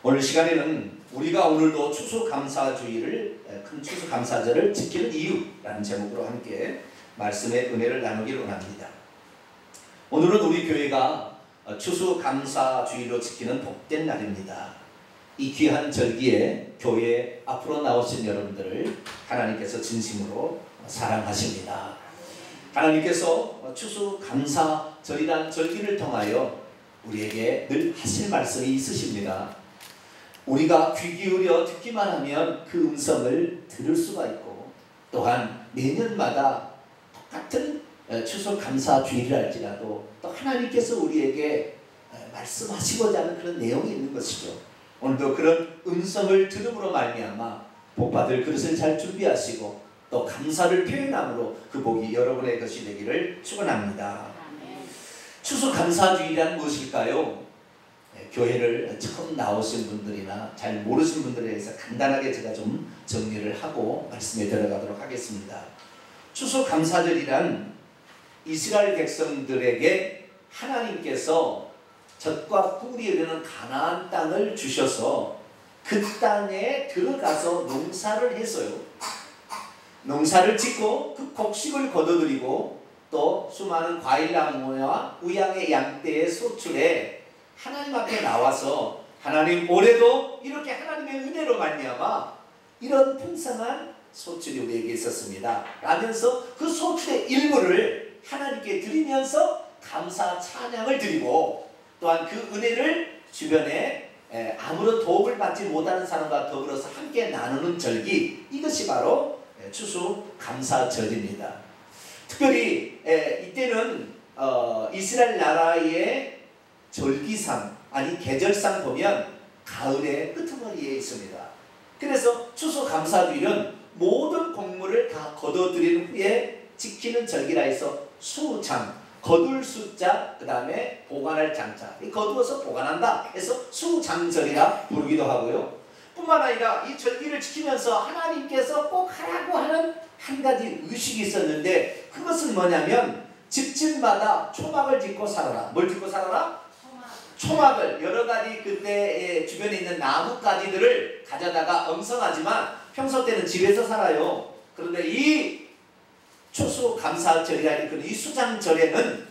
오늘 시간에는 우리가 오늘도 추수감사주의를 큰 추수감사절을 지키는 이유라는 제목으로 함께 말씀의 은혜를 나누기를 원합니다. 오늘은 우리 교회가 추수감사주의로 지키는 복된 날입니다. 이 귀한 절기에 교회 앞으로 나오신 여러분들을 하나님께서 진심으로 사랑하십니다. 하나님께서 추수감사절이란 절기를 통하여 우리에게 늘 하실 말씀이 있으십니다. 우리가 귀 기울여 듣기만 하면 그 음성을 들을 수가 있고, 또한 매년마다 똑같은 추수감사주의를 할지라도 또 하나님께서 우리에게 말씀하시고자 하는 그런 내용이 있는 것이죠. 오늘도 그런 음성을 들음으로 말미암아 복받을 그릇을 잘 준비하시고 또 감사를 표현함으로 그 복이 여러분의 것이 되기를 축원합니다. 추수감사주의란 무엇일까요? 교회를 처음 나오신 분들이나 잘 모르신 분들에 대해서 간단하게 제가 좀 정리를 하고 말씀에 들어가도록 하겠습니다. 추수감사절이란 이스라엘 백성들에게 하나님께서 젖과 꿀이 흐르는 가나안 땅을 주셔서 그 땅에 들어가서 농사를 해서요, 농사를 짓고 그 곡식을 거둬들이고 또 수많은 과일나무와 우양의 양떼의 소출에 하나님 앞에 나와서 하나님, 올해도 이렇게 하나님의 은혜로 말미암아 이런 풍성한 소출이 우리에게 있었습니다 라면서 그 소출의 일부를 하나님께 드리면서 감사 찬양을 드리고, 또한 그 은혜를 주변에 아무런 도움을 받지 못하는 사람과 더불어서 함께 나누는 절기, 이것이 바로 추수감사절입니다. 특별히 이때는 이스라엘 나라의 절기상, 아니 계절상 보면 가을의 끄트머리에 있습니다. 그래서 추수감사주일은 모든 곡물을 다 거둬들인 후에 지키는 절기라 해서 수장, 거둘 숫자, 그 다음에 보관할 장자, 거두어서 보관한다 해서 수장절이라 부르기도 하고요. 뿐만 아니라 이 절기를 지키면서 하나님께서 꼭 하라고 하는 한 가지 의식이 있었는데, 그것은 뭐냐면 집집마다 초막을 짓고 살아라. 뭘 짓고 살아라? 초막을, 여러 가지 그때 주변에 있는 나뭇가지들을 가져다가 엉성하지만 평소 때는 집에서 살아요. 그런데 이 추수감사절이라는 이 수장절에는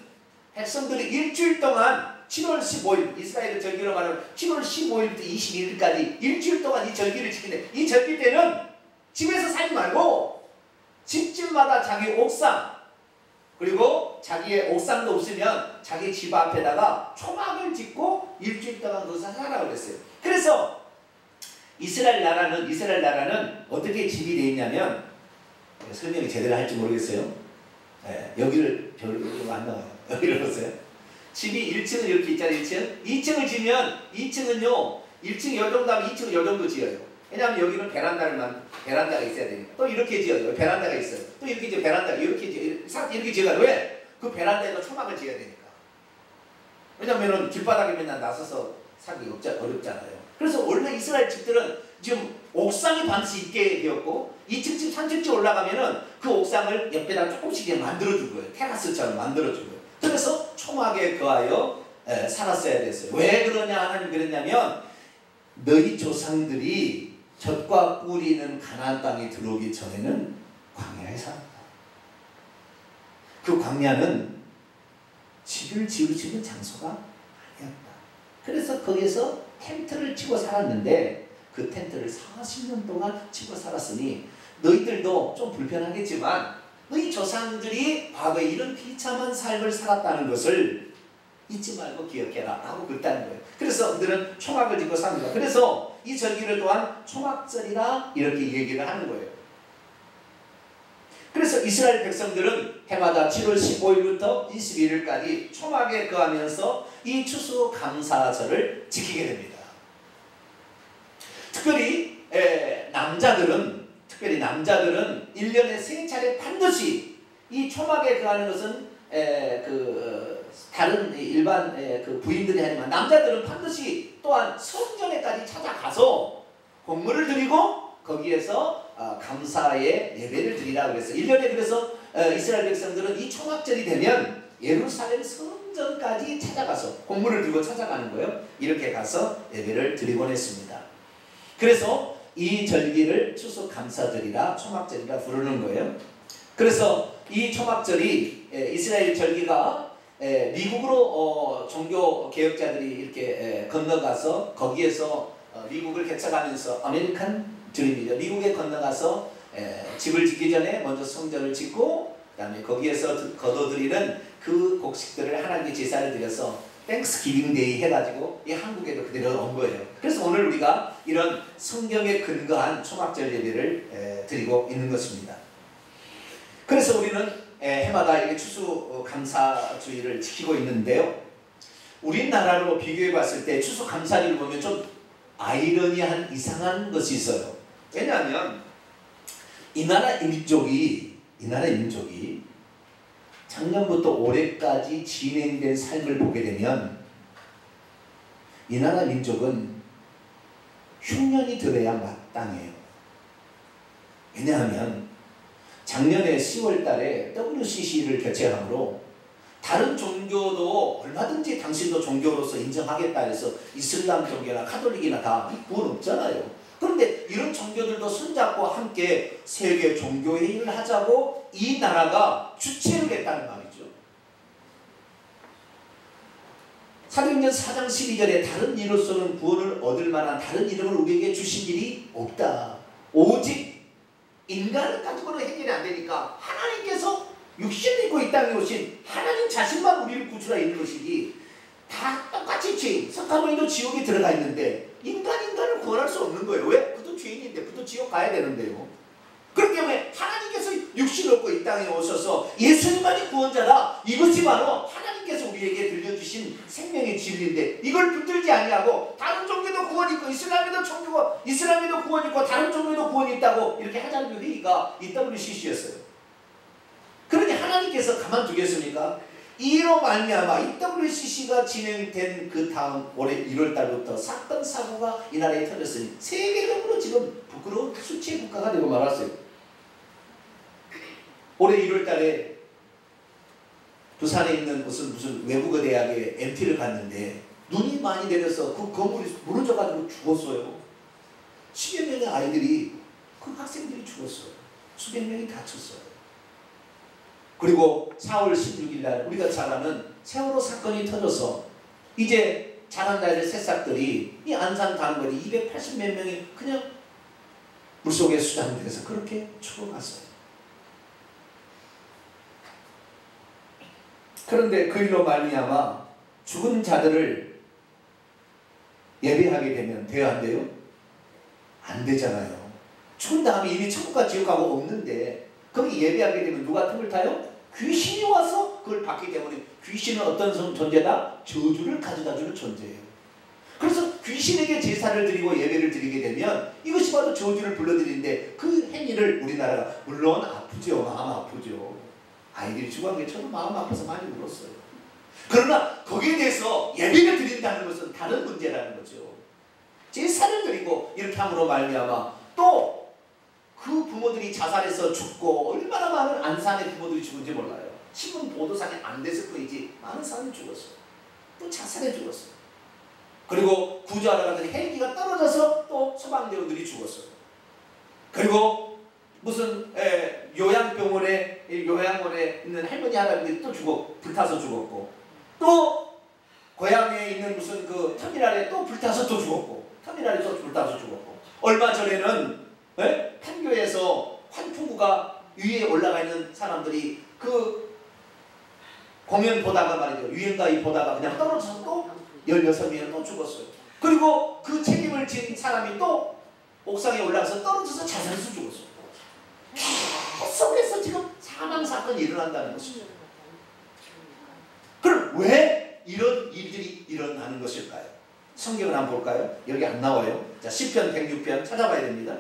백성들이 일주일 동안 7월 15일, 이스라엘의 절기로 말하면 7월 15일부터 21일까지 일주일 동안 이 절기를 지키는데, 이 절기 때는 집에서 살지 말고 집집마다 자기 옥상, 그리고 자기의 옥상도 없으면 자기 집 앞에다가 초막을 짓고 일주일 동안 거기서 살아라고 그랬어요. 그래서 이스라엘 나라는 어떻게 집이 되어 있냐면, 설명이 제대로 할지 모르겠어요. 여기를 별로 안 나와요. 여기를 보세요. 집이 1층은 이렇게 있잖아요. 2층을 지면 2층은요, 1층 요 정도 하면 2층은 요 정도 지어요. 왜냐하면 여기는 베란다가 있어야 되니까. 또 이렇게 지어요. 베란다가 있어요. 또 이렇게 지어, 베란다가 이렇게 지어요. 왜? 그 베란다에도 초막을 지어야 되니까. 왜냐하면 길바닥에 맨날 나서서 살기 어렵잖아요. 그래서 원래 이스라엘 집들은 지금 옥상이 반드시 있게 되었고, 2층 집, 3층 집 올라가면은 그 옥상을 옆에다 조금씩 만들어준 거예요. 테라스처럼 만들어준 거예요. 그래서 초막에 거하여 살았어야 됐어요. 왜 그러냐, 하나님 그랬냐면, 너희 조상들이 젖과 꿀이 있는 가나안 땅에 들어오기 전에는 광야에 살았다. 그 광야는 집을 지을 수 있는 장소가 아니었다. 그래서 거기에서 텐트를 치고 살았는데, 그 텐트를 40년 동안 치고 살았으니 너희들도 좀 불편하겠지만 너희 조상들이 과거에 이런 비참한 삶을 살았다는 것을 잊지 말고 기억해라 하고 그랬다는 거예요. 그래서 그들은 초막을 짓고 삽니다. 그래서 이 절기를 또한 초막절이라 이렇게 얘기를 하는 거예요. 그래서 이스라엘 백성들은 해마다 7월 15일부터 21일까지 초막에 거하면서 이 추수감사절을 지키게 됩니다. 특별히 남자들은 1년에 3차례 반드시 이 초막에 거하는 것은 다른 일반 그 부인들이 하지만, 남자들은 반드시 또한 성전에까지 찾아가서 곡물을 드리고 거기에서 감사의 예배를 드리라고 그랬어요. 1년에 그래서 이스라엘 백성들은 이 초막절이 되면 예루살렘 성전 성전까지 찾아가서 공문을 들고 찾아가는 거예요. 이렇게 가서 예배를 드리곤 했습니다. 그래서 이 절기를 추수감사절이라 초막절이라 부르는 거예요. 그래서 이 초막절이 이스라엘 절기가 미국으로 종교 개혁자들이 이렇게 건너가서 거기에서 미국을 개척하면서 아메리칸 드림이죠. 미국에 건너가서 집을 짓기 전에 먼저 성전을 짓고 그다음에 거기에서 거둬들이는 그 곡식들을 하나님께 제사를 드려서 땡스기빙 데이 해가지고 이 한국에도 그대로 온 거예요. 그래서 오늘 우리가 이런 성경에 근거한 초막절 예배를 드리고 있는 것입니다. 그래서 우리는 해마다 이렇게 추수감사주의를 지키고 있는데요. 우리나라로 비교해 봤을 때 추수감사주의를 보면 좀 아이러니한 이상한 것이 있어요. 왜냐하면 이 나라 민족이 작년부터 올해까지 진행된 삶을 보게 되면 이 나라 민족은 흉년이 들어야 마땅해요. 왜냐하면 작년에 10월 달에 WCC를 개최함으로 다른 종교도 얼마든지 당신도 종교로서 인정하겠다 해서 이슬람 종교나 카톨릭이나 다 구원 없잖아요. 그런데 이런 종교들도 손잡고 함께 세계 종교회의를 하자고 이 나라가 주최를 했다는 말이죠. 사도행전 4장 12절에 다른 이로서는 구원을 얻을 만한 다른 이름을 우리에게 주신 일이 없다. 오직 인간을 가지고는 해결이 안 되니까 하나님께서 육신을 입고 이 땅에 오신 하나님 자신만 우리를 구출하 있는 것이지 다 똑같이 죄인. 석가모니도 지옥에 들어가 있는데 인간을 구원할 수 없는 거예요. 왜? 그도 죄인인데 그도 지옥 가야 되는데요. 그렇기 때문에 하나님께서 육신을 얻고 이 땅에 오셔서 예수님만이 구원자다. 이것이 바로 하나님께서 우리에게 들려주신 생명의 진리인데 이걸 붙들지 아니하고 다른 종교도 구원이 있고 이슬람에도 구원이 있고 다른 종교도 구원이 있다고 이렇게 하자는 회의가 이 WCC였어요. 그러니 하나님께서 가만두겠습니까? 이로 말미암아 이 WCC가 진행된 그 다음 올해 1월 달부터 사건 사고가 이 나라에 터졌으니 세계적으로 지금 부끄러운 수치의 국가가 되고 말았어요. 올해 1월 달에 부산에 있는 무슨 외국어 대학에 MT를 갔는데 눈이 많이 내려서 그 건물이 무너져가지고 죽었어요. 10여 명의 아이들이 그 학생들이 죽었어요. 수백 명이 다쳤어요. 그리고 4월 16일 날 우리가 잘 아는 세월호 사건이 터져서 이제 자란 나이의 새싹들이 이 안산 단거리 280 몇 명이 그냥 물속에 수장돼서 그렇게 죽어갔어요. 그런데 그 일로 말미암아 죽은 자들을 예배하게 되면 돼야 안 돼요? 안 되잖아요. 죽은 다음에 이미 천국과 지옥하고 없는데 거기 예배하게 되면 누가 틈을 타요? 귀신이 와서 그걸 받기 때문에 귀신은 어떤 존재다? 저주를 가져다주는 존재예요. 그래서 귀신에게 제사를 드리고 예배를 드리게 되면 이것이 바로 저주를 불러들이는데 그 행위를 우리나라가 물론 아프죠. 마음 아프죠. 아이들이 죽어간 게 저도 마음 아파서 많이 울었어요. 그러나 거기에 대해서 예배를 드린다는 것은 다른 문제라는 거죠. 제사를 드리고 이렇게 함으로 말미암아 또 그 부모들이 자살해서 죽고 얼마나 많은 안산의 부모들이 죽은지 몰라요. 신문 보도상에 안 됐을 뿐이지 많은 사람이 죽었어요. 또 자살해 죽었어요. 그리고 구조하러 갔더니 헬기가 떨어져서 또 소방대원들이 죽었어요. 그리고 무슨 요양병원에 있는 할머니 할아버지들이 또 불타서 죽었고 또 고향에 있는 무슨 그 터미널에 또 불타서 또 죽었고 터미널에 또 불타서 죽었고 얼마 전에는 판교에서 환풍구가 위에 올라가 있는 사람들이 그 공연 보다가 말이죠. 유행가이 보다가 그냥 떨어져서 또 16명이 또 죽었어요. 그리고 그 책임을 진 사람이 또 옥상에 올라가서 떨어져서 자살해서 죽었어요. 계속해서 지금 사망사건이 일어난다는 것이죠. 그럼 왜 이런 일들이 일어나는 것일까요? 성경을 한번 볼까요? 여기 안 나와요. 자, 시편 106편 찾아봐야 됩니다.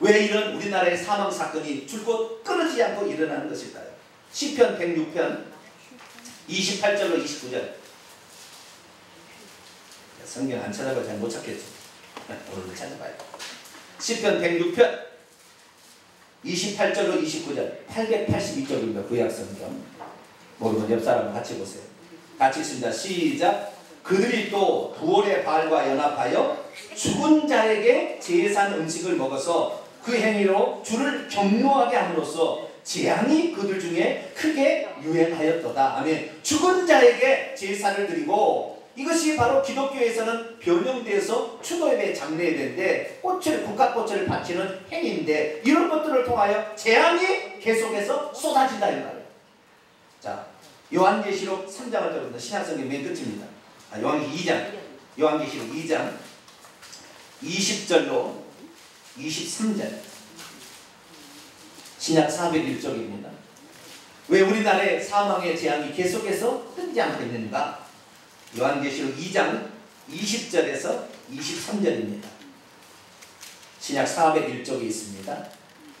왜 이런 우리나라의 사망사건이 줄곧 끊어지지 않고 일어나는 것일까요? 시편 106편 28절로 29절. 성경 안 찾아봐도 잘 못 찾겠죠. 오늘도 찾아봐요. 시편 106편 28절로 29절 882쪽입니다. 구약성경. 모르면 옆 사람과 같이 보세요. 같이 읽습니다. 시작. 그들이 또 부올의 바알과 연합하여 죽은 자에게 제산 음식을 먹어서 그 행위로 주를 경노하게 함으로써 재앙이 그들 중에 크게 유행하였도다. 아멘. 죽은 자에게 제사를 드리고, 이것이 바로 기독교에서는 변형돼서 추도예배, 장례예배인데 국화꽃을 바치는 행위인데, 이런 것들을 통하여 재앙이 계속해서 쏟아진다 이 말이에요. 자, 요한계시록 3장을 여러분들 신약성경 맨 끝입니다. 요한계시록 2장 20절로 23절. 신약 401쪽입니다. 왜 우리나라의 사망의 재앙이 계속해서 끊지 않고 있는가? 요한계시록 2장 20절에서 23절입니다. 신약 401쪽에 있습니다.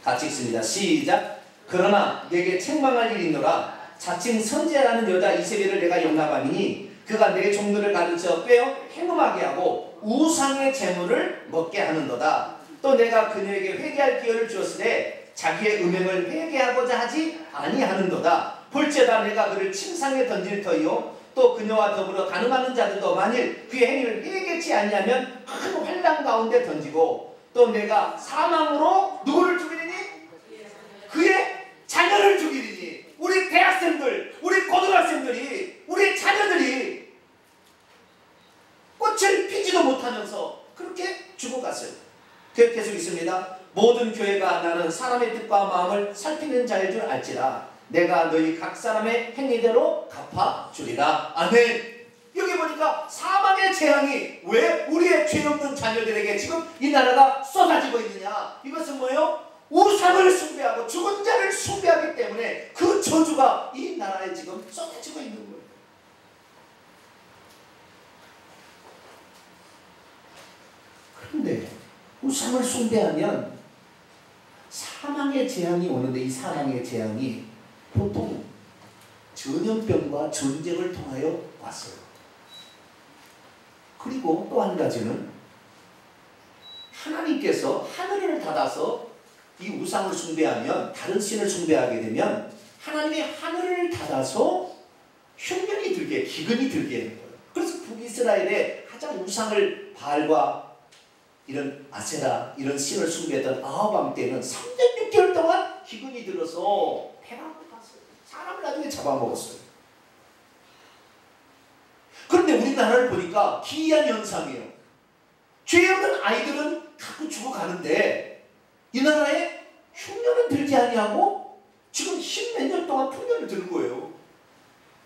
같이 읽습니다. 시작. 그러나 내게 책망할 일이 있노라. 자칭 선지자라는 여자 이세벨을 내가 용납하니 그가 내 종들을 가르쳐 빼어 행음하게 하고 우상의 재물을 먹게 하는도다. 또 내가 그녀에게 회개할 기회를 주었으되 자기의 음행을 회개하고자 하지 아니하는도다. 볼지어다 내가 그를 침상에 던질 터이요 또 그녀와 더불어 간음하는 자들도 만일 그의 행위를 회개치 아니하면 큰 환난 가운데 던지고, 또 내가 사망으로 누구를 죽이리니? 그의 자녀를 죽이리니. 우리 대학생들, 우리 고등학생들이, 우리 자녀들이 꽃을 피지도 못하면서 그렇게 죽어갔어요. 계속 있습니다. 모든 교회가 나는 사람의 뜻과 마음을 살피는 자일 줄 알지라. 내가 너희 각 사람의 행위대로 갚아주리라. 아멘. 여기 보니까 사망의 재앙이 왜 우리의 죄 없는 자녀들에게 지금 이 나라가 쏟아지고 있느냐? 이것은 뭐예요? 우상을 숭배하고 죽은 자를 숭배하기 때문에 그 저주가 이 나라에 지금 쏟아지고 있는 거예요. 그런데 우상을 숭배하면 사망의 재앙이 오는데, 이 사망의 재앙이 보통 전염병과 전쟁을 통하여 왔어요. 그리고 또 한 가지는 하나님께서 하늘을 닫아서 이 우상을 숭배하면, 다른 신을 숭배하게 되면 하나님이 하늘을 닫아서 흉년이 들게, 기근이 들게 하는 거예요. 그래서 북이스라엘에 가장 우상을 바알과 이런 아세라, 이런 신을 숭배했던 아합 때는 3년 6개월 동안 기근이 들어서 배가 고팠어요. 사람을 나중에 잡아먹었어요. 그런데 우리나라를 보니까 기이한 현상이에요. 죄 없는 아이들은 자꾸 죽어가는데 이 나라에 흉년은 들지 아니하고 지금 10몇 년 동안 풍년을 드는 거예요.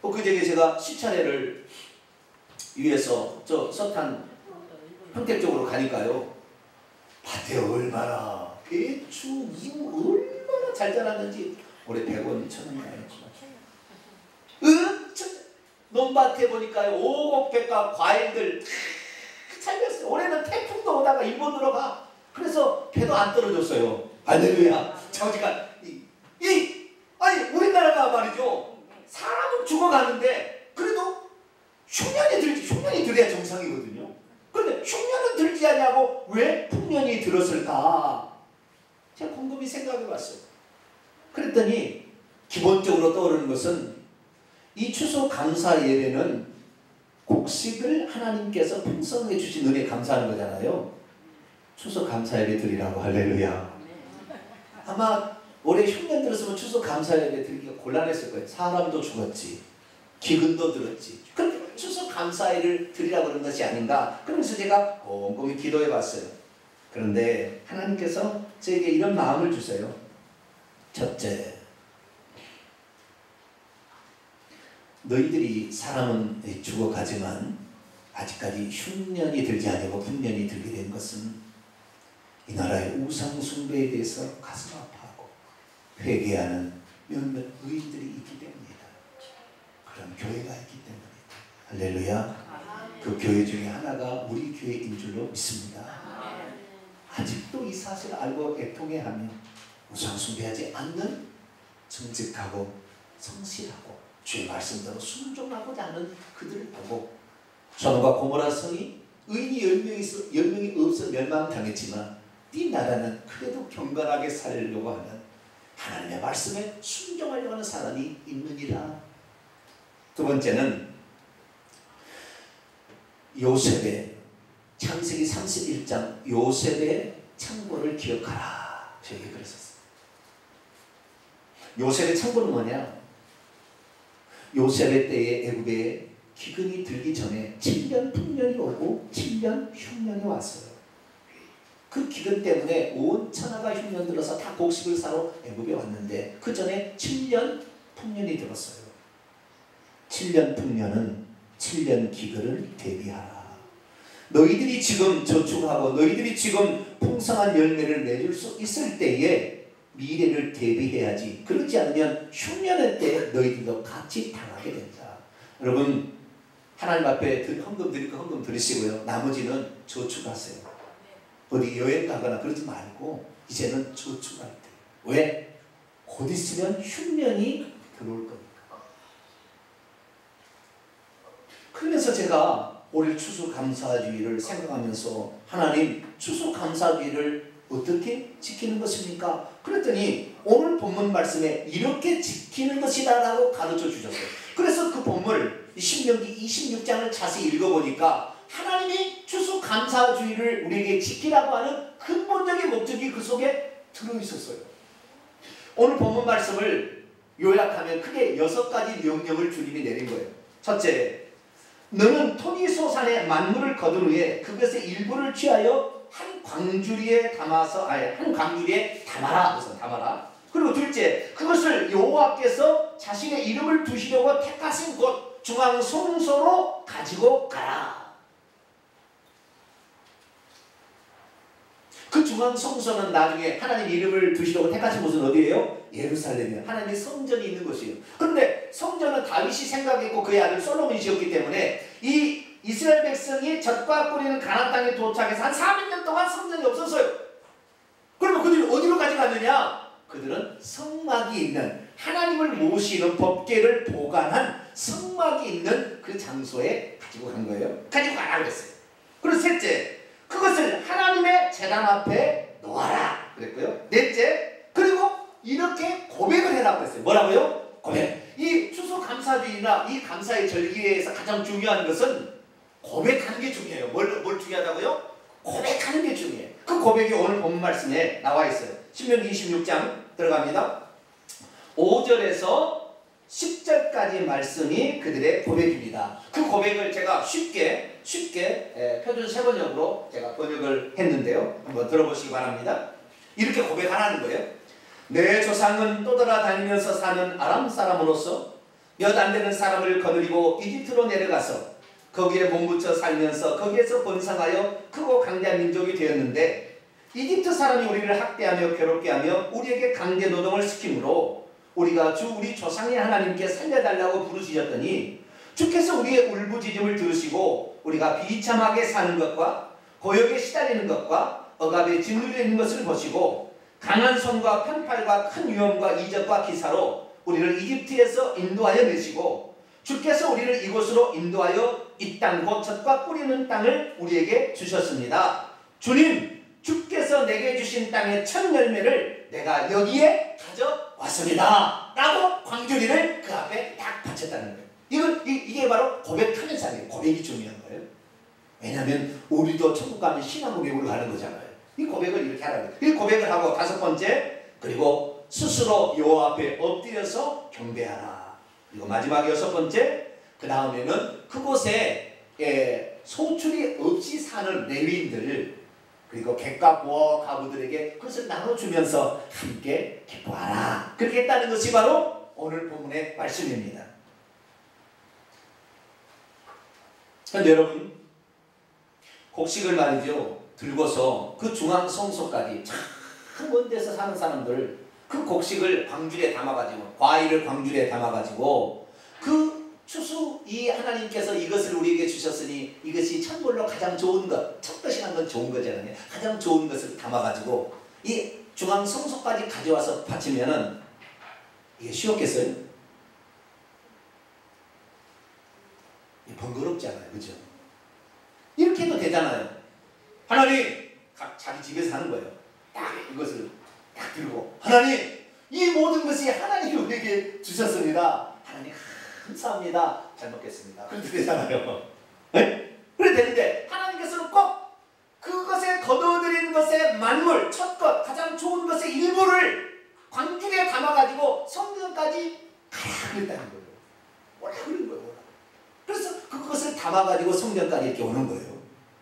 그저께 제가 시차례를 위해서 저 서탄 평택 쪽으로 가니까요, 밭에 얼마나 배추, 이무 얼마나 잘 자랐는지. 올해 100원, 1,000원이 아니지만 논밭에 보니까요, 오곡백과 과일들 잘 됐어요. 올해는 태풍도 오다가 일본으로 가. 그래서 배도 안 떨어졌어요. 할렐루야. 저지가 아니 우리나라가 말이죠, 사람은 죽어가는데 그래도 흉년이 들어야 정상이거든요. 그런데 흉년은 들지 않냐고 왜 풍년이 들었을까? 제가 곰곰이 생각해 봤어요. 그랬더니 기본적으로 떠오르는 것은, 이 추수 감사 예배는 곡식을 하나님께서 풍성해 주신 은혜 감사하는 거잖아요. 추수 감사 예배 드리라고. 할렐루야. 아마 올해 흉년 들었으면 추수 감사 예배 드리기가 곤란했을 거예요. 사람도 죽었지, 기근도 들었지. 그런데 추수 감사를 드리라고 그런 것이 아닌가. 그러면서 제가 곰곰이 기도해 봤어요. 그런데 하나님께서 저에게 이런 마음을 주세요. 첫째, 너희들이 사람은 죽어가지만 아직까지 흉년이 들지 아니고 풍년이 들게 된 것은 이 나라의 우상 숭배에 대해서 가슴 아파하고 회개하는 몇몇 의인들이 있기 때문이다. 그런 교회가 있기 때문이다. 할렐루야. 그 교회 중에 하나가 우리 교회인 줄로 믿습니다. 아직도 이 사실을 알고 애통해하며 우상 숭배하지 않는 정직하고 성실하고 주의 말씀대로 순종하고자 하는 그들을 보고, 소돔과 고모라 성이 의인이 10명이 없어 멸망당했지만 이 나라는 그래도 경건하게 살려고 하는, 하나님의 말씀에 순종하려고 하는 사람이 있느니라. 두 번째는 요셉의 창세기 31장 요셉의 창고를 기억하라. 저에게 그랬었어요. 요셉의 창고는 뭐냐? 요셉의 때에 애굽에 기근이 들기 전에 7년 풍년이 오고 7년 흉년이 왔어요. 그 기근 때문에 온 천하가 흉년 들어서 다 곡식을 사러 애굽에 왔는데 그 전에 7년 풍년이 들었어요. 7년 풍년은 7년 기근을 대비하라. 너희들이 지금 저축하고 너희들이 지금 풍성한 열매를 맺을 수 있을 때에 미래를 대비해야지. 그렇지 않으면 흉년의 때 너희들도 같이 당하게 된다. 여러분 하나님 앞에 헌금 드릴 거 헌금 드리시고요. 나머지는 저축하세요. 어디 여행 가거나 그러지 말고 이제는 저축할 때. 왜? 곧 있으면 흉년이 들어올 거니까. 그러면서 제가 올해 추수감사주의를 생각하면서 하나님 추수감사주의를 어떻게 지키는 것입니까? 그랬더니 오늘 본문 말씀에 이렇게 지키는 것이다 라고 가르쳐 주셨어요. 그래서 그 본문을 신명기 26장을 자세히 읽어보니까 하나님이 추수감사주의를 우리에게 지키라고 하는 근본적인 목적이 그 속에 들어있었어요. 오늘 본문 말씀을 요약하면 크게 6가지 명령을 주님이 내린 거예요. 첫째, 너는 토니소산의 만물을 거둔 후에 그것의 일부를 취하여 한 광주리에 담아라. 우선 담아라. 그리고 둘째, 그것을 여호와께서 자신의 이름을 두시려고 택하신 곳 중앙 성소로 가지고 가라. 그 중앙 성소는 나중에 하나님 이름을 두시려고 택하신 곳은 어디예요? 예루살렘이에요. 하나님의 성전이 있는 곳이에요. 그런데 성전은 다윗이 생각했고 그의 아들 솔로몬이 지었기 때문에 이 이스라엘 백성이 젖과 꿀이는 가나안 땅에 도착해서 한 400년 동안 성전이 없었어요. 그러면 그들이 어디로 가져갔느냐? 그들은 성막이 있는 하나님을 모시는 법궤를 보관한 성막이 있는 그 장소에 가지고 간 거예요. 가지고 가라 그랬어요. 그리고 셋째, 그것을 하나님의 제단 앞에 놓아라 그랬고요. 넷째, 그리고 이렇게 고백을 해라 그랬어요. 뭐라고요? 고백. 이 추수감사주의나 이 감사의 절기에서 가장 중요한 것은 고백하는 게 중요해요. 뭘 중요하다고요? 고백하는 게 중요해요. 그 고백이 오늘 본문 말씀에 나와 있어요. 신명기 26장 들어갑니다. 5절에서 10절까지 말씀이 그들의 고백입니다. 그 고백을 제가 쉽게 표준 세번역으로 제가 번역을 했는데요. 한번 들어보시기 바랍니다. 이렇게 고백하라는 거예요. 내 조상은 떠돌아다니면서 사는 아람 사람으로서 몇 안 되는 사람을 거느리고 이집트로 내려가서 거기에 몸붙여 살면서 거기에서 번성하여 크고 강대한 민족이 되었는데 이집트 사람이 우리를 학대하며 괴롭게 하며 우리에게 강제 노동을 시키므로 우리가 주 우리 조상의 하나님께 살려달라고 부르시셨더니 주께서 우리의 울부짖음을 들으시고 우리가 비참하게 사는 것과 고역에 시달리는 것과 억압에 짓눌려 있는 것을 보시고 강한 손과 편팔과 큰 위험과 이적과 기사로 우리를 이집트에서 인도하여 내시고 주께서 우리를 이곳으로 인도하여 이 땅 곧 젖과 뿌리는 땅을 우리에게 주셨습니다. 주님, 주께서 내게 주신 땅의 첫 열매를 내가 여기에 가져왔습니다. 라고 광주리를 그 앞에 딱 바쳤다는 거예요. 이게 바로 고백하면서 하는 거예요. 고백이 중요한 거예요. 왜냐하면 우리도 천국 가면 신앙 고백으로 가는 거잖아요. 이 고백을 이렇게 하라는 거예요. 이 고백을 하고 다섯 번째, 그리고 스스로 여호와 앞에 엎드려서 경배하라. 그리고 마지막 여섯 번째, 그 다음에는 그곳에 소출이 없이 사는 레위인들 그리고 객과 고아와 가부들에게 그것을 나눠주면서 함께 기뻐하라. 그렇게 했다는 것이 바로 오늘 본문의 말씀입니다. 그런데 여러분, 곡식을 말이죠 들고서 그 중앙 성소까지 참 먼 데서 사는 사람들 그 곡식을 광주리에 담아가지고 과일을 광주리에 담아가지고 그 추수 이 하나님께서 이것을 우리에게 주셨으니 이것이 천물로 가장 좋은 것, 첫 것이라는 건 좋은 거잖아요. 가장 좋은 것을 담아가지고 이 중앙 성소까지 가져와서 바치면은 이게 쉬웠겠어요? 번거롭잖아요, 그죠? 이렇게 해도 되잖아요. 하나님, 각 자기 집에서 하는 거예요. 딱 이것을 딱 들고 하나님, 이 모든 것이 하나님이 우리에게 주셨습니다. 하나님 감사합니다. 잘 먹겠습니다. 그렇게 되잖아요. 네? 그래 되는데 하나님께서는 꼭 그것에 거둬들이는 것의 만물, 첫 것, 가장 좋은 것의 일부를 광중에 담아가지고 성전까지 가라 그랬다는 거예요. 오라 그런 거예요. 오라. 그래서 그것을 담아가지고 성전까지 이렇게 오는 거예요.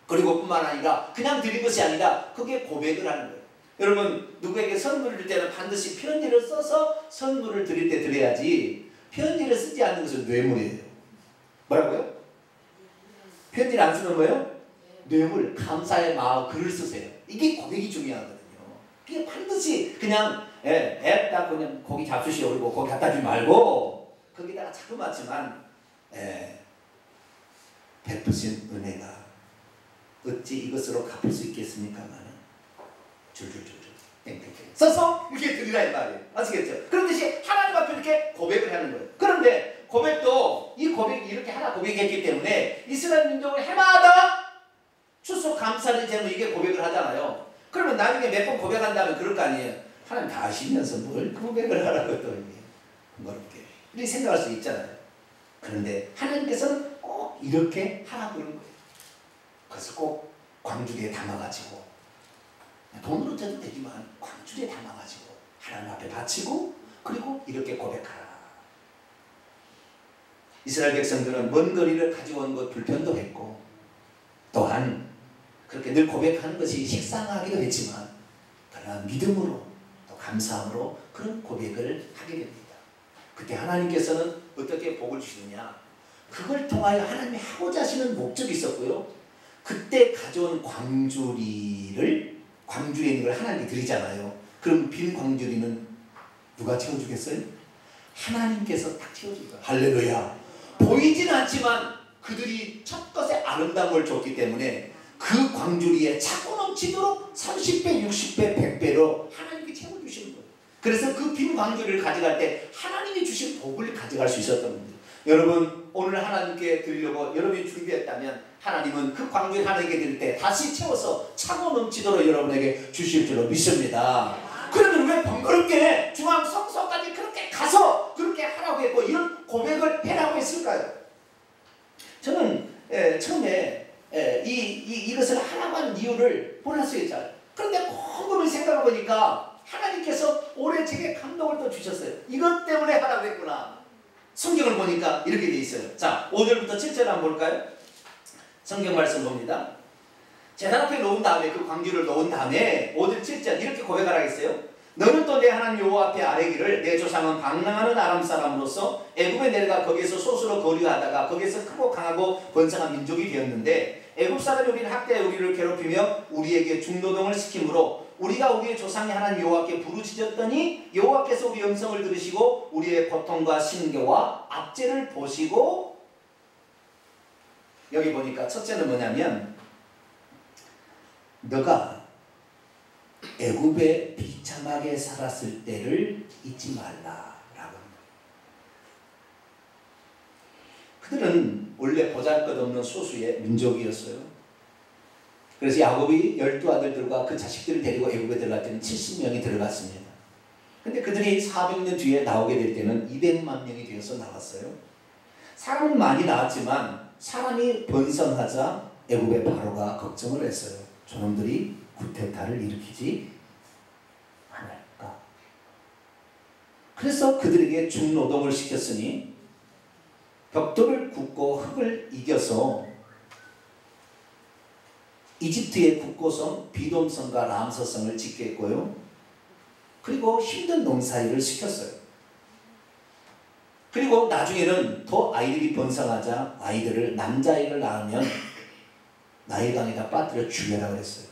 그리고 뿐만 아니라 그냥 드린 것이 아니라 그게 고백을 하는 거예요. 여러분 누구에게 선물을 줄 때는 반드시 편지를 써서 선물을 드릴 때 드려야지 편지를 쓰지 않는 것은 뇌물이에요. 뭐라고요? 편지를 안 쓰는 거예요? 뇌물, 감사의 마음, 글을 쓰세요. 이게 고백이 중요하거든요. 이게 반드시 그냥 앱다 그냥 고기 잡수시오 그리고 고기 갖다 주지 말고 거기다가 자그맣지만 베푸신 은혜가 어찌 이것으로 갚을 수 있겠습니까마는 줄줄줄줄 땡땡땡 써서 이렇게 드리라 이 말이에요. 아시겠죠? 그런 듯이 하나님 앞에 이렇게 고백을 하는 거예요. 그런데 고백도 이 고백이 이렇게 하나 고백했기 때문에 이스라엘 민족을 해마다 추수 감사를 제로 이게 고백을 하잖아요. 그러면 나중에 몇 번 고백한다면 그럴 거 아니에요. 하나님 다 아시면서 뭘 고백을 하라고 또 번거롭게 이렇게 생각할 수 있잖아요. 그런데 하나님께서는 꼭 이렇게 하라고 그런 거예요. 그래서 꼭 광주리에 담아가지고 돈으로 줘도 되지만 광주리에 담아가지고 하나님 앞에 바치고 그리고 이렇게 고백하라. 이스라엘 백성들은 먼 거리를 가지고 온 것 불편도 했고 또한 그렇게 늘 고백하는 것이 식상하기도 했지만 그러나 믿음으로 또 감사함으로 그런 고백을 하게 됩니다. 그때 하나님께서는 어떻게 복을 주시느냐 그걸 통하여 하나님이 하고자 하시는 목적이 있었고요. 그때 가져온 광주리에 있는 걸 하나님께 드리잖아요. 그럼 빈 광주리는 누가 채워주겠어요? 하나님께서 딱 채워줄 거예요. 할렐루야. 보이지는 않지만 그들이 첫 것에 아름다움을 줬기 때문에 그 광주리에 차고 넘치도록 30배, 60배, 100배로 하나님께 채워주시는 거예요. 그래서 그 빈 광주리를 가져갈 때 하나님이 주신 복을 가져갈 수 있었던 겁니다. 여러분 오늘 하나님께 드리려고 여러분이 준비했다면 하나님은 그 광주를 하나님께 드릴 때 다시 채워서 차고 넘치도록 여러분에게 주실 줄로 믿습니다. 그러면 왜 번거롭게 중앙 성소까지 그렇게 가서 그렇게 하라고 했고 이런 고백을 해라고 했을까요? 저는 처음에 이것을 하라고 한 이유를 몰랐어요. 그런데 곰곰이 생각해 보니까 하나님께서 올해 제게 감동을 또 주셨어요. 이것 때문에 하라고 했구나. 성경을 보니까 이렇게 돼 있어요. 자, 5절부터 7절 한번 볼까요? 성경 말씀 봅니다. 제단 앞에 놓은 다음에 그 광주를 놓은 다음에 5절 7절 이렇게 고백하라 했어요. 너는 또 내 하나님 여호와 앞에 아뢰기를 내 조상은 방랑하는 아람 사람으로서 애굽에 내려가 거기에서 소수로 거류하다가 거기에서 크고 강하고 번성한 민족이 되었는데 애굽 사람이 우리를 학대하여 우리를 괴롭히며 우리에게 중노동을 시키므로 우리가 우리의 조상의 하나님 여호와께 부르짖었더니 여호와께서 우리 음성을 들으시고 우리의 고통과 신겨와 압제를 보시고 여기 보니까 첫째는 뭐냐면 너가 애굽에 비참하게 살았을 때를 잊지 말라라고 합니다. 그들은 원래 보잘것없는 소수의 민족이었어요. 그래서 야곱이 12아들들과 그 자식들을 데리고 애굽에 들어갈 때는 70명이 들어갔습니다. 근데 그들이 400년 뒤에 나오게 될 때는 200만 명이 되어서 나왔어요. 사람은 많이 나왔지만 사람이 번성하자 애굽의 바로가 걱정을 했어요. 저놈들이 쿠데타를 일으키지 않을까. 그래서 그들에게 중노동을 시켰으니 벽돌을 굽고 흙을 이겨서 이집트의 국고성 비돔성과 람서성을 짓게 했고요. 그리고 힘든 농사일을 시켰어요. 그리고 나중에는 더 아이들이 번성하자 아이들을 남자아이를 낳으면 나일강에다 빠뜨려 죽여라 그랬어요.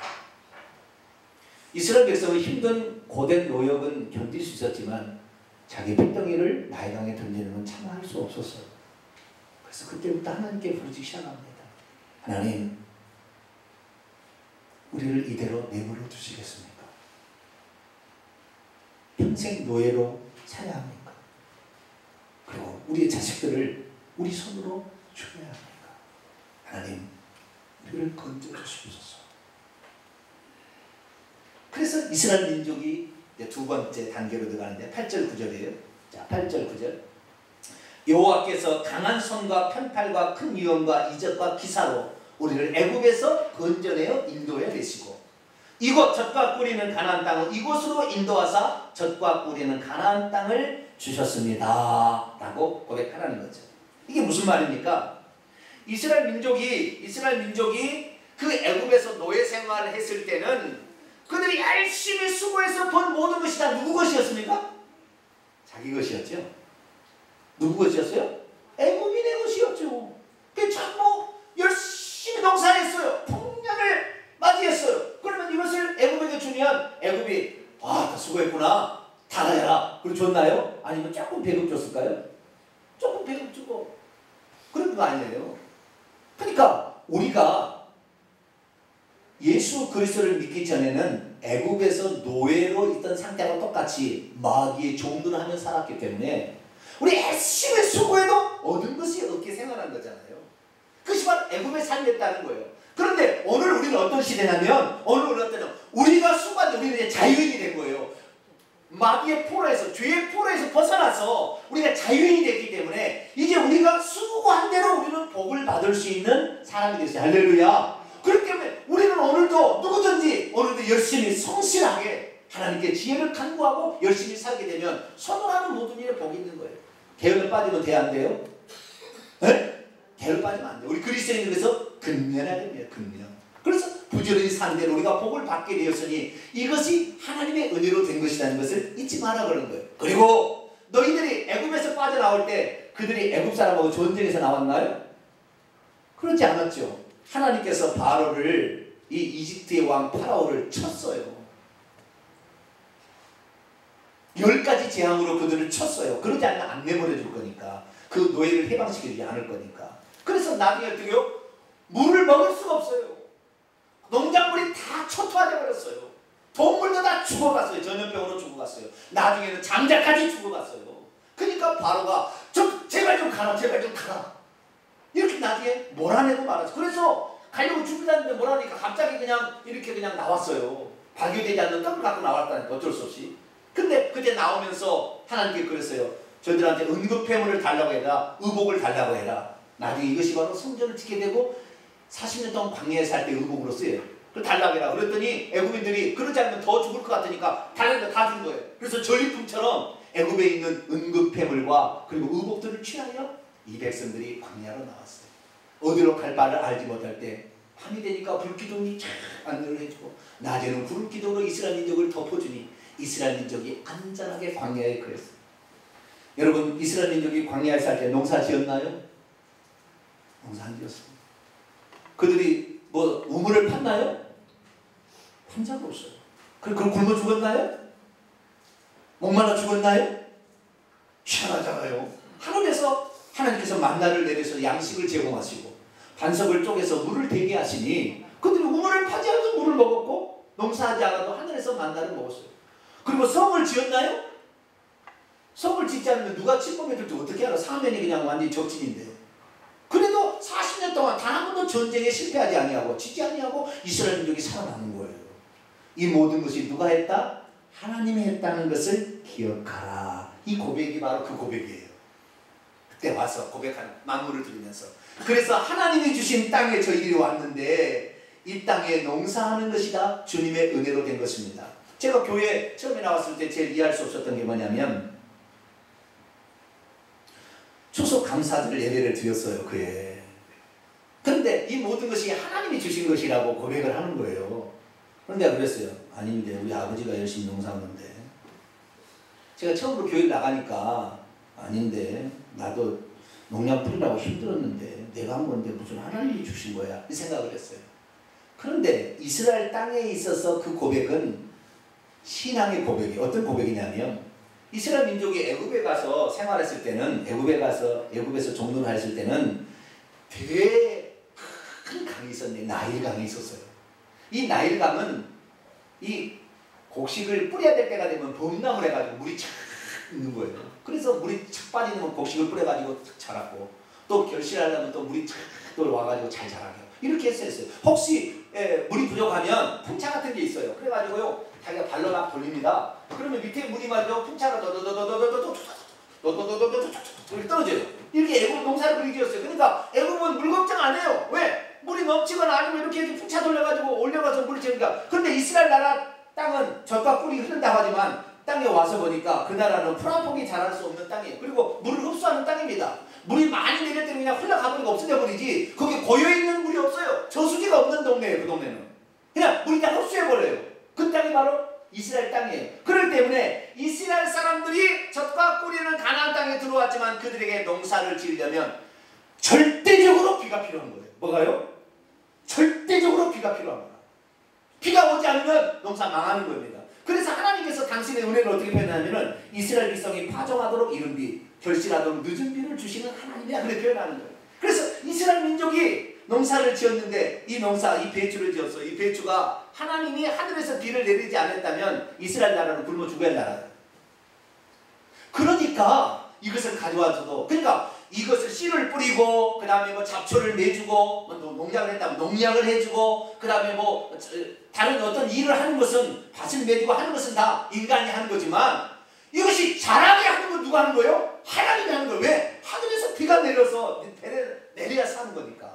이스라엘 백성은 힘든 고된 노역은 견딜 수 있었지만 자기 핏덩이를 나일강에 던지는 건 참아할 수 없었어요. 그래서 그때부터 하나님께 부르기 시작합니다. 하나님, 우리를 이대로 내버려 두시겠습니까? 평생 노예로 살아야 합니까? 그리고 우리의 자식들을 우리 손으로 죽여야 합니까? 하나님, 우리를 건져주시옵소서. 그래서 이스라엘 민족이 이제 두 번째 단계로 들어가는데 8절 9절이에요. 자, 8절 9절. 여호와께서 강한 손과 편팔과 큰 위엄과 이적과 기사로 우리를 애굽에서 건져내어 인도해 내시고 이곳 젖과 꿀이 있는 가나안 땅을 이곳으로 인도하사 젖과 꿀이 있는 가나안 땅을 주셨습니다 라고 고백하라는 거죠. 이게 무슨 말입니까? 이스라엘 민족이 그 애굽에서 노예 생활을 했을 때는 그들이 열심히 수고해서 번 모든 것이 다 누구 것이었습니까? 자기 것이었죠. 누구 것이었어요? 애굽인의 것이었죠. 전부 열심히 농사했어요. 풍년을 맞이했어요. 그러면 이것을 애굽에게 주면 애굽이 다 수고했구나. 다 해라. 그리고 줬나요? 아니면 조금 배급 줬을까요? 조금 배급 주고 그런 거 아니에요. 그러니까 우리가 예수 그리스도를 믿기 전에는 애굽에서 노예로 있던 상태와 똑같이 마귀의 종들을 하며 살았기 때문에 우리 열심히 수고해도 얻은 것이 없게 생활한 거잖아요. 그것이 바로 애굽의 삶이었다는 거예요. 그런데 오늘 우리는 어떤 시대냐면 우리가 수고하는데 우리는 이제 자유인이 된 거예요. 마귀의 포로에서 죄의 포로에서 벗어나서 우리가 자유인이 됐기 때문에 이제 우리가 수고한 대로 우리는 복을 받을 수 있는 사람이 됐어요. 할렐루야. 그렇기 때문에 우리는 누구든지 오늘도 열심히 성실하게 하나님께 지혜를 간구하고 열심히 살게 되면 선언하는 모든 일에 복이 있는 거예요. 게으름에 빠지면 돼, 안 돼요? 네? 게으름 빠지면 안 돼요. 우리 그리스도인은 그래서 근면해야 됩니다. 근면. 그래서 부지런히 사는 대로 우리가 복을 받게 되었으니 이것이 하나님의 은혜로 된 것이라는 것을 잊지 마라 그런 거예요. 그리고 너희들이 애굽에서 빠져나올 때 그들이 애굽 사람하고 전쟁에서 나왔나요? 그렇지 않았죠. 하나님께서 바로를 이 이집트의 왕 파라오를 쳤어요. 10가지 재앙으로 그들을 쳤어요. 그러지 않으면 안 내버려 줄 거니까. 그 노예를 해방시키지 않을 거니까. 그래서 나중에 어떻게요? 물을 먹을 수가 없어요. 농작물이 다 초토화돼 버렸어요. 동물도 다 죽어갔어요. 전염병으로 죽어갔어요. 나중에는 장자까지 죽어갔어요. 그러니까 바로가 제발 좀 가라. 이렇게 나중에 몰아내고 말았어요. 그래서 가려고 준비하는데 몰아내니까 갑자기 이렇게 나왔어요. 발교되지 않는 떡을 갖고 나왔다니까 어쩔 수 없이. 근데 그때 나오면서 하나님께 그랬어요. 저들한테 응급폐물을 달라고 해라. 의복을 달라고 해라. 나중에 이것이 바로 성전을 지게 되고 40년 동안 광야에 살 때 의복으로 쓰여요. 그걸 달라고 해라. 그랬더니 애굽인들이 그러지 않으면 더 죽을 것 같으니까 달라고 다 준 거예요. 그래서 전리품처럼 애굽에 있는 응급폐물과 그리고 의복들을 취하여 이 백성들이 광야로 나왔어요. 어디로 갈 바를 알지 못할 때 밤이 되니까 불기둥이 쫙 안내를 해주고 낮에는 구름기둥으로 이스라엘 민족을 덮어주니 이스라엘 민족이 안전하게 광야에 그랬어요. 여러분 이스라엘 민족이 광야에 살 때 농사 지었나요? 농사 안 지었습니다. 그들이 우물을 팠나요? 판 적 없어요. 그럼 굶어 죽었나요? 목말라 죽었나요? 희한하잖아요. 하늘에서 하나님께서 만나를 내려서 양식을 제공하시고 반석을 쪼개서 물을 되게 하시니 그들이 우물을 파지 않아도 물을 먹었고 농사하지 않아도 하늘에서 만나를 먹었어요. 그리고 성을 지었나요? 성을 짓지 않으면 누가 침범해줄지 어떻게 알아? 사면이 그냥 완전히 적진인데요. 그래도 40년 동안 단 한 번도 전쟁에 실패하지 아니하고 짓지 아니하고 이스라엘 민족이 살아남은 거예요. 이 모든 것이 누가 했다? 하나님이 했다는 것을 기억하라. 이 고백이 바로 그 고백이에요. 그때 와서 고백하는 만물을 들으면서 그래서 하나님이 주신 땅에 저희들이 왔는데 이 땅에 농사하는 것이다. 주님의 은혜로 된 것입니다. 제가 교회 처음에 나왔을 때 제일 이해할 수 없었던 게 뭐냐면 추석 감사절 예배를 드렸어요. 그에. 그런데 이 모든 것이 하나님이 주신 것이라고 고백을 하는 거예요. 그런데 내가 그랬어요. 아닌데 우리 아버지가 열심히 농사하는데 제가 처음으로 교회 나가니까 아닌데 나도 농약 뿌리라고 힘들었는데 내가 한 건데 무슨 하나님이 주신 거야 이 생각을 했어요. 그런데 이스라엘 땅에 있어서 그 고백은 신앙의 고백이 어떤 고백이냐면 이스라엘 민족이 애굽에 가서 생활했을 때는 애굽에서 종노를 했을 때는 되게 큰 강이 있었네. 나일강이 있었어요. 이 나일강은 이 곡식을 뿌려야 될 때가 되면 범람을 해가지고 물이 착 있는 거예요. 그래서 물이 착 빠지면 곡식을 뿌려가지고 자랐고 또 결실하려면 또 물이 착 또 와가지고 잘 자라게 이렇게 했어요. 혹시 물이 부족하면 풍차 같은 게 있어요. 그래가지고요 자기가 발로 막 돌립니다. 그러면 밑에 물이 말이죠 풍차가 이렇게 떨어져요. 이렇게 애굽 농사를 그리게 지었어요. 그러니까 애굽은 물 걱정 안 해요. 왜? 물이 넘치거나 아니면 이렇게 풍차 돌려가지고 올려가서 물을 채우니까. 그런데 이스라엘 나라 땅은 젖과 꿀이 흐른다고 하지만 땅에 와서 보니까 그 나라는 풀한폭이 자랄 수 없는 땅이에요. 그리고 물을 흡수하는 땅입니다. 물이 많이 내릴 때는 그냥 흘러가버리고 없어져 버리지 거기 고여있는 물이 없어요. 저수지가 없는 동네예요. 그 동네는 그냥 물이 다 흡수해버려요. 그 땅이 바로 이스라엘 땅이에요. 그렇기 때문에 이스라엘 사람들이 젖과 꿀이 있는 가나안 땅에 들어왔지만 그들에게 농사를 지으려면 절대적으로 비가 필요한 거예요. 뭐가요? 절대적으로 비가 필요합니다. 비가 오지 않으면 농사 망하는 겁니다. 그래서 하나님께서 당신의 은혜를 어떻게 표현하냐면 이스라엘 백성이 파종하도록 이른 비, 결실하도록 늦은 비를 주시는 하나님이야. 그렇게 표현하는 거예요. 그래서 이스라엘 민족이 농사를 지었는데 이 농사, 이 배추를 지었어. 이 배추가 하나님이 하늘에서 비를 내리지 않았다면 이스라엘 나라는 굶어 죽어야 할 나라예요. 그러니까 이것을 가져와서도 그러니까 이것을 씨를 뿌리고 그 다음에 뭐 잡초를 내주고 뭐 농약을 했다면 농약을 해주고 그 다음에 뭐 다른 어떤 일을 하는 것은 밭을 매주고 하는 것은 다 인간이 하는 거지만 이것이 자라게 하는 건 누가 하는 거예요? 하나님이 하는 거예요. 왜? 하늘에서 비가 내려서 내려야 사는 거니까.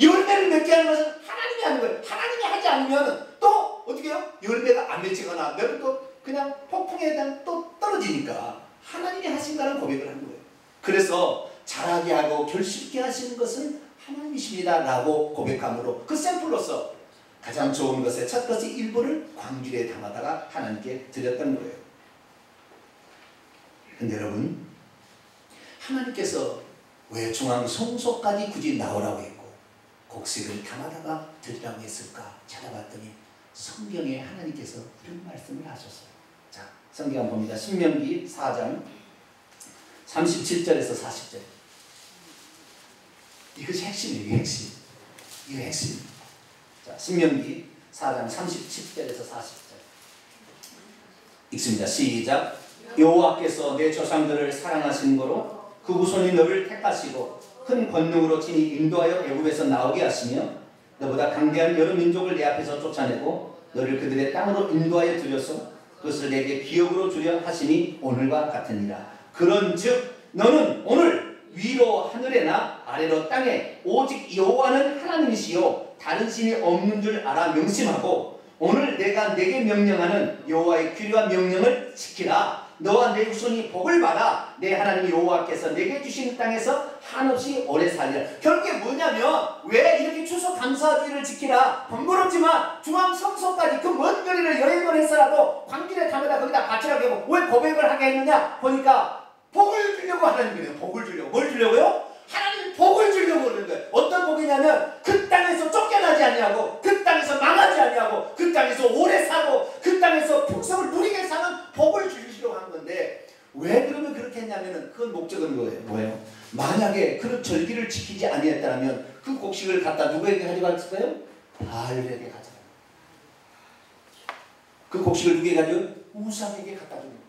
열매를 맺게 하는 것은 하나님이 하는 거예요. 하나님이 하지 않으면 또 어떻게 해요? 열매가 안 맺히거나 맺으면 또 그냥 폭풍에 대한 또 떨어지니까 하나님이 하신다는 고백을 하는 거예요. 그래서 자라게 하고 결실있게 하시는 것은 하나님이십니다 라고 고백함으로 그 샘플로서 가장 좋은 것의 첫 번째 일부를 광주리에 담아다가 하나님께 드렸던 거예요. 근데 여러분 하나님께서 왜 중앙 성소까지 굳이 나오라고 했고 곡식을 담아다가 드리라고 했을까 찾아봤더니 성경에 하나님께서 이런 말씀을 하셨어요. 자, 성경 한번 봅니다. 신명기 4장 37절에서 40절. 이것이 핵심이에요. 이게 핵심. 이게 핵심. 자, 신명기 4장 37절에서 40절. 읽습니다. 시작. 여호와께서 내 조상들을 사랑하신 거로 그 후손이 너를 택하시고 큰 권능으로 친히 인도하여 애굽에서 나오게 하시며 너보다 강대한 여러 민족을 내 앞에서 쫓아내고 너를 그들의 땅으로 인도하여 들여서 그것을 내게 기업으로 주려 하시니 오늘과 같으니라. 그런즉 너는 오늘 위로 하늘에나 아래로 땅에 오직 여호와는 하나님이시요 다른 신이 없는 줄 알아 명심하고 오늘 내가 내게 명령하는 여호와의 규례와 명령을 지키라. 너와 내 후손이 복을 받아 내 하나님 여호와께서 내게 주신 땅에서 한없이 오래 살리라. 결국에 뭐냐면 왜 이렇게 추수감사주의를 지키라. 번거롭지만 중앙 성소까지 그 먼 거리를 여행을 해서라도 광길에 담에다 거기다 바치라고 하고 왜 고백을 하게 했느냐 보니까 복을 주려고 하는 거예요. 복을 주려고. 뭘 주려고요? 하나님 복을 주려고 그러는 거예요. 어떤 복이냐면 그 땅에서 쫓겨나지 아니하고 그 땅에서 망하지 아니하고 그 땅에서 오래 사고 그 땅에서 풍성을 누리게 사는 복을 주시려고 하는 건데 왜 그러면 그렇게 했냐면 그 목적은 뭐예요? 만약에 그런 절기를 지키지 아니했다면 그 곡식을 갖다 누구에게 가져갔을까요? 바알에게 가져가. 그 곡식을 누구에게 가져요? 우상에게 갖다 줍니다.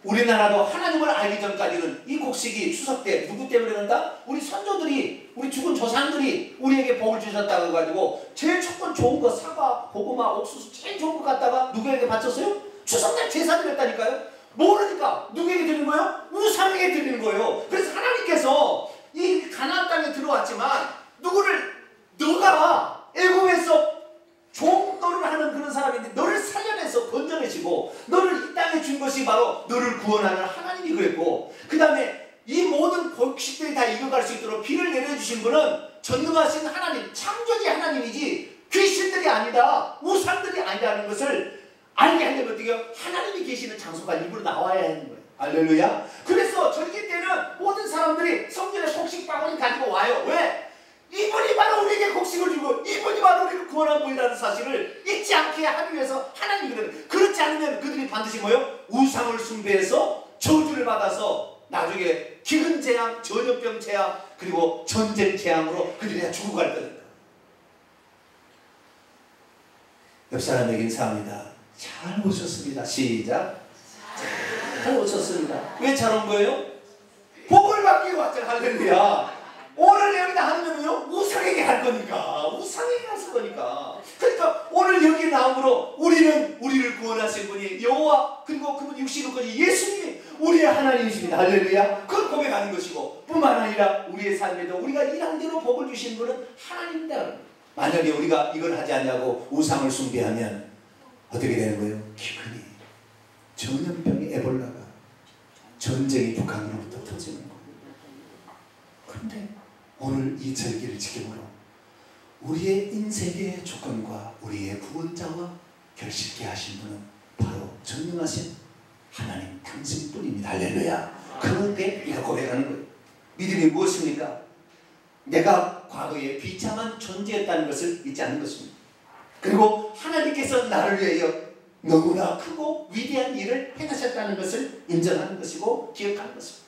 우리나라도 하나님을 알기 전까지는 이 곡식이 추석 때 누구 때문에 그런다? 우리 선조들이 우리 죽은 조상들이 우리에게 복을 주셨다고 해가지고 제일 첫번 좋은 거 사과, 고구마, 옥수수 제일 좋은 거 갖다가 누구에게 바쳤어요? 추석날 제사 드렸다니까요. 모르니까 누구에게 드리는 거예요? 우상에게 드리는 거예요. 그래서 하나님께서 이 가나안 땅에 들어왔지만 너가 애굽에서 종노를 하는 그런 사람인데 너를 살려내서 건져내시고 너를 이 땅에 준 것이 바로 너를 구원하는 하나님이 그랬고 그 다음에 이 모든 곡식들이 다 익어갈 수 있도록 비를 내려주신 분은 전능하신 하나님, 창조지 하나님이지 귀신들이 아니다, 우상들이 아니라는 것을 알게 하려면 어떻게 해요? 하나님이 계시는 장소가 일부러 나와야 하는 거예요. 할렐루야. 그래서 절기 때는 모든 사람들이 성전에 곡식 바구니 가지고 와요. 왜? 이분이 바로 우리에게 곡식을 주고 이분이 바로 우리를 구원한 분이라는 사실을 잊지 않게 하기 위해서 하나님이 그래요. 그렇지 않으면 그들이 반드시 뭐예요? 우상을 숭배해서 저주를 받아서 나중에 기근 재앙, 전염병 재앙, 그리고 전쟁 재앙으로 그들이 다 죽어갈 겁니다. 옆 사람에게 인사합니다. 잘 오셨습니다. 시작. 잘 오셨습니다. 왜 잘 온 거예요? 복을 받기 위해 왔잖아요. 할렐루야. 오늘 여기다 하면요 우상에게 할 거니까, 우상에게 하실 거니까. 그러니까 오늘 여기 나옴으로 우리는 우리를 구원하신 분이 여호와, 그리고 그분 육신의 분이 예수님이 우리의 하나님이십니다. 할렐루야. 그걸 고백하는 것이고, 뿐만 아니라 우리의 삶에도 우리가 일한 대로 복을 주신 분은 하나님이다. 만약에 우리가 이걸 하지 않냐고 우상을 숭배하면 어떻게 되는 거예요? 기근이, 전염병이, 에볼라가, 전쟁이 북한으로부터 터지는 거예요. 그런데 오늘 이 절기를 지킴으로 우리의 인생의 조건과 우리의 구원자와 결실케 하신 분은 바로 전능하신 하나님 당신뿐입니다. 할렐루야. 그런데 우리가 고백하는 거예요. 믿음이 무엇입니까? 내가 과거에 비참한 존재였다는 것을 잊지 않는 것입니다. 그리고 하나님께서 나를 위하여 너무나 크고 위대한 일을 행하셨다는 것을 인정하는 것이고 기억하는 것입니다.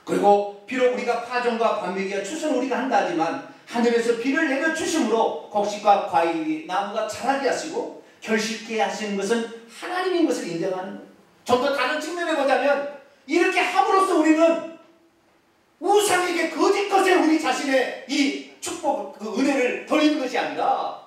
그리고 비록 우리가 파종과 관매기와 추수는 우리가 한다 하지만 하늘에서 비를 내려 주심으로 곡식과 과일이 나무가 자라게 하시고 결실케 하시는 것은 하나님인 것을 인정하는 거예요. 좀 더 다른 측면에 보자면 이렇게 함으로써 우리는 우상에게 거짓 것에 우리 자신의 이 축복, 그 은혜를 돌리는 것이 아니라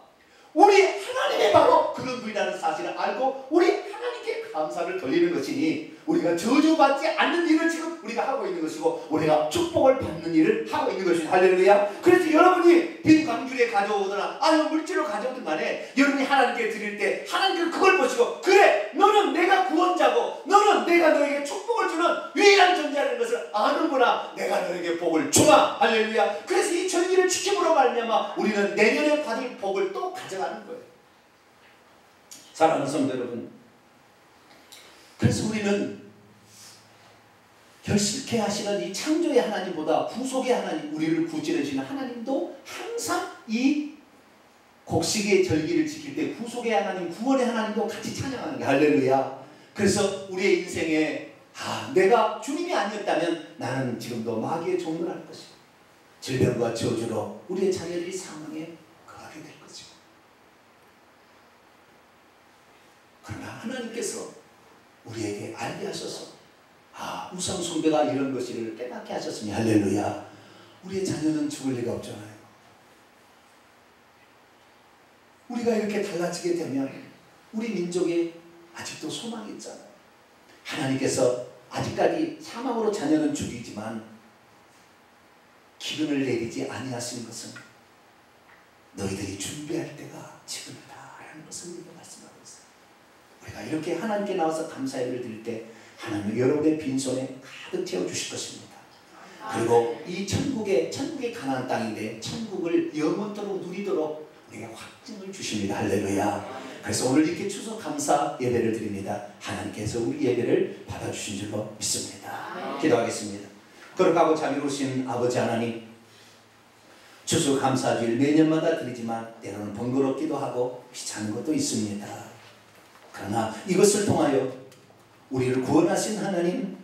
우리 하나님의 바로 그런 분이라는 사실을 알고 우리 하나님께 감사를 돌리는 것이니 우리가 저주받지 않는 일을 지금 우리가 하고 있는 것이고 우리가 축복을 받는 일을 하고 있는 것입니다. 할렐루야. 그래서 여러분이 빈 광주리에 가져오거나 아니면 물질을 가져오든 간에 여러분이 하나님께 드릴 때 하나님께서 그걸 보시고 그래 너는 내가 구원자고 너는 내가 너에게 축복을 주는 유일한 존재라는 것을 아는구나. 내가 너에게 복을 주마. 할렐루야. 그래서 이 절기를 지킴으로 말미암아 우리는 내년에 받을 복을 또 가져가는 거예요. 사랑하는 성도 여러분, 그래서 우리는 결실케 하시는 이 창조의 하나님보다 구속의 하나님, 우리를 구제해주시는 하나님도 항상 이 곡식의 절기를 지킬 때 구속의 하나님, 구원의 하나님도 같이 찬양하는 게 할렐루야. 그래서 우리의 인생에 내가 주님이 아니었다면 나는 지금도 마귀의 종을 할 것이고 질병과 저주로 우리의 자녀들이 사망에 거하게 될 것이고, 그러나 하나님께서 우리에게 알게 하셔서 우상 숭배가 이런 것을 깨닫게 하셨으니 할렐루야. 우리의 자녀는 죽을 리가 없잖아요. 우리가 이렇게 달라지게 되면 우리 민족에 아직도 소망이 있잖아요. 하나님께서 아직까지 사망으로 자녀는 죽이지만 기근을 내리지 아니하신 것은 너희들이 준비할 때가 지금이다 라는 것을 우리가 말씀하고 있어요. 우리가 이렇게 하나님께 나와서 감사 예배를 드릴 때 하나님은 여러분의 빈손에 가득 채워주실 것입니다. 그리고 이 천국의 가나안 땅인데 천국을 영원토록 누리도록 우리에게 확증을 주십니다. 할렐루야. 그래서 오늘 이렇게 추수 감사 예배를 드립니다. 하나님께서 우리 예배를 받아주신 줄로 믿습니다. 기도하겠습니다. 거룩하고 자비로우신 아버지 하나님, 추수 감사주일 매년마다 드리지만 때로는 번거롭기도 하고 귀찮은 것도 있습니다. 그러나 이것을 통하여 우리를 구원하신 하나님,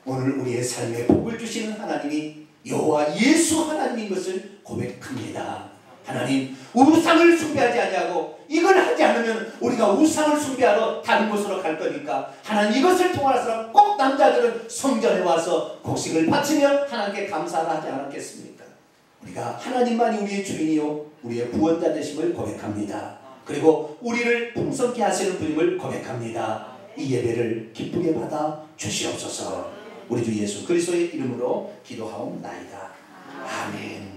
오늘 우리의 삶에 복을 주시는 하나님이 여호와 예수 하나님인 것을 고백합니다. 하나님, 우상을 숭배하지 아니하고 이걸 하지 않으면 우리가 우상을 숭배하러 다른 곳으로 갈 거니까 하나님 이것을 통해서 꼭 남자들은 성전에 와서 곡식을 바치며 하나님께 감사를 하지 않았겠습니까? 우리가 하나님만이 우리의 주인이요 우리의 구원자 되심을 고백합니다. 그리고 우리를 풍성케 하시는 분임을 고백합니다. 이 예배를 기쁘게 받아 주시옵소서. 우리 주 예수 그리스도의 이름으로 기도하옵나이다. 아멘.